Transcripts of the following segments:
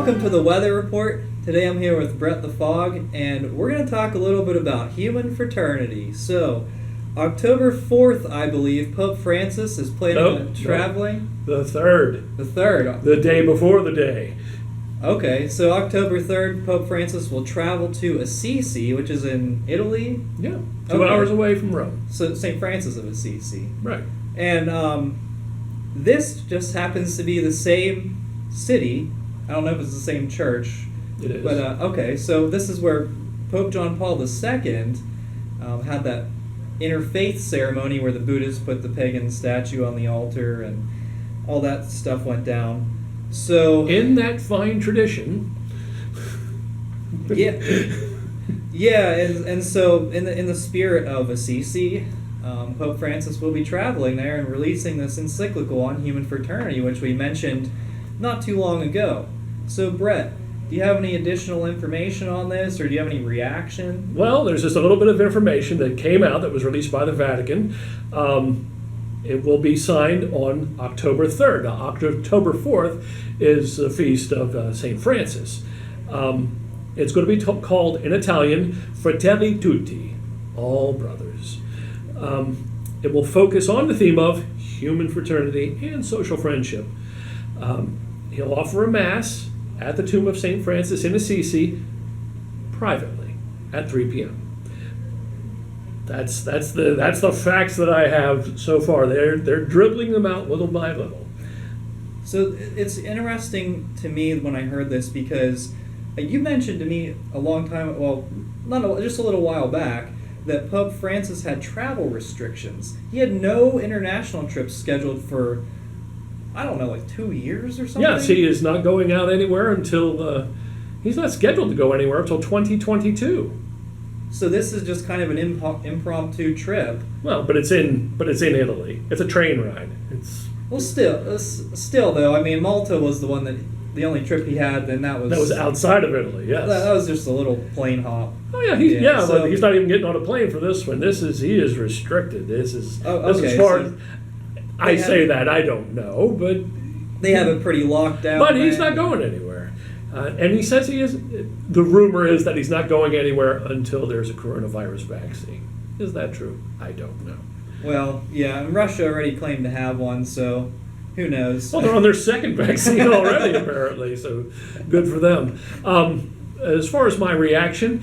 Welcome to the Weather Report. Today I'm here with Brett the Fog, and we're going to talk a little bit about human fraternity. So, October 4th, I believe, Pope Francis is planning on traveling. The 3rd. The 3rd. The day before the day. Okay, so October 3rd, Pope Francis will travel to Assisi, which is in Italy. Yeah, 2 hours away from Rome. So, St. Francis of Assisi. Right. And this just happens to be the same city. I don't know if it's the same church. It is. But, okay, so this is where Pope John Paul II had that interfaith ceremony where the Buddhists put the pagan statue on the altar and all that stuff went down. So in that fine tradition. yeah, and so in the spirit of Assisi, Pope Francis will be traveling there and releasing this encyclical on human fraternity, which we mentioned not too long ago. So Brett, do you have any additional information on this, or do you have any reaction? Well, there's just a little bit of information that came out that was released by the Vatican. It will be signed on October 3rd. Now, October 4th is the feast of St. Francis. It's going to be called in Italian Fratelli Tutti, all brothers. It will focus on the theme of human fraternity and social friendship. He'll offer a mass at the tomb of St. Francis in Assisi privately at 3 p.m. That's the facts that I have so far. They're dribbling them out little by little. So it's interesting to me when I heard this because you mentioned to me a long time, just a little while back, that Pope Francis had travel restrictions. He had no international trips scheduled for, I don't know, like 2 years or something? Yes, he is not going out anywhere until, he's not scheduled to go anywhere until 2022. So this is just kind of an impromptu trip. Well, but it's in Italy. It's a train ride. Well, still though. I mean, Malta was the only trip he had, and that was outside of Italy. Yes, that was just a little plane hop. Oh yeah, but he's not even getting on a plane for this one. He is restricted. This is as far as I say that I don't know, but they have it pretty locked down. But he's not going anywhere. And he says he is. The rumor is that he's not going anywhere until there's a coronavirus vaccine. Is that true? I don't know. Well, yeah, and Russia already claimed to have one, so who knows? Well, they're on their second vaccine already, apparently, so good for them. As far as my reaction,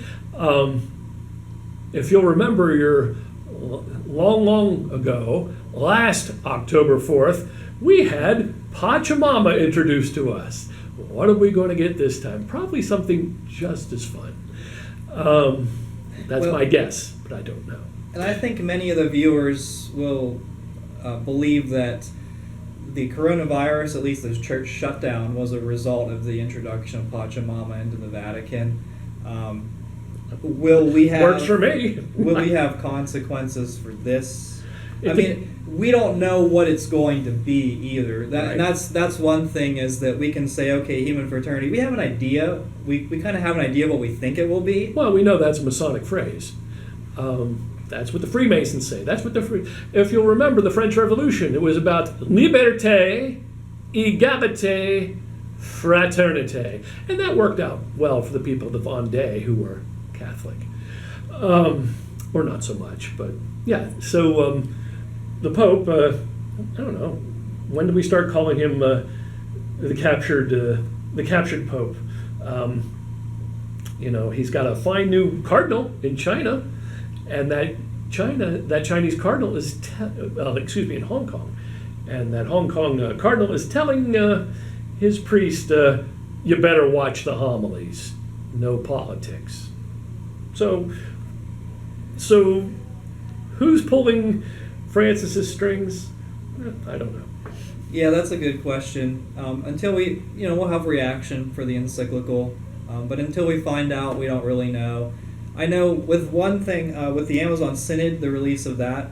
if you'll remember long ago, last October 4th, we had Pachamama introduced to us. What are we going to get this time? Probably something just as fun. That's my guess, but I don't know. And I think many of the viewers will believe that the coronavirus, at least the church shutdown, was a result of the introduction of Pachamama into the Vatican. Will we have works for me? Will we have consequences for this? I mean, we don't know what it's going to be either. That's one thing, is that we can say, okay, human fraternity. We have an idea. We kind of have an idea of what we think it will be. Well, we know that's a Masonic phrase. That's what the Freemasons say. That's what if you'll remember the French Revolution, it was about liberté, égalité, fraternité. And that worked out well for the people of the Vendée who were Catholic. Or not so much, but yeah. So the Pope, I don't know, when do we start calling him the captured Pope? He's got a fine new cardinal in China. And that Chinese cardinal is, in Hong Kong, and that Hong Kong cardinal is telling his priest, you better watch the homilies, no politics. So who's pulling Francis's strings? I don't know. Yeah, that's a good question. Until we'll have reaction for the encyclical, but until we find out, we don't really know. I know with one thing, with the Amazon Synod, the release of that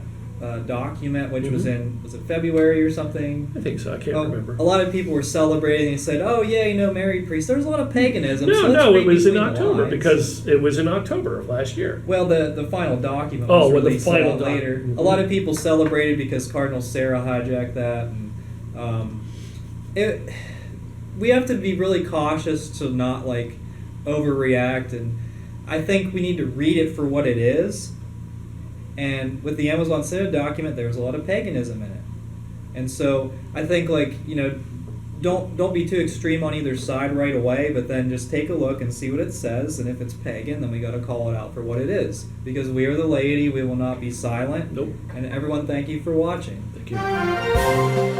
document, which was it February or something? I think so. I can't remember. A lot of people were celebrating and said, oh, yeah, married priests. There was a lot of paganism. No, it was in October, because it was in October of last year. Well, the final document was released later. Mm-hmm. A lot of people celebrated because Cardinal Sarah hijacked that. And, we have to be really cautious to not like overreact, and I think we need to read it for what it is. And with the Amazon Synod document, there's a lot of paganism in it, and so I think like don't be too extreme on either side right away, but then just take a look and see what it says, and if it's pagan, then we got to call it out for what it is, because we are the laity. We will not be silent. Nope. And everyone, thank you for watching. Thank you.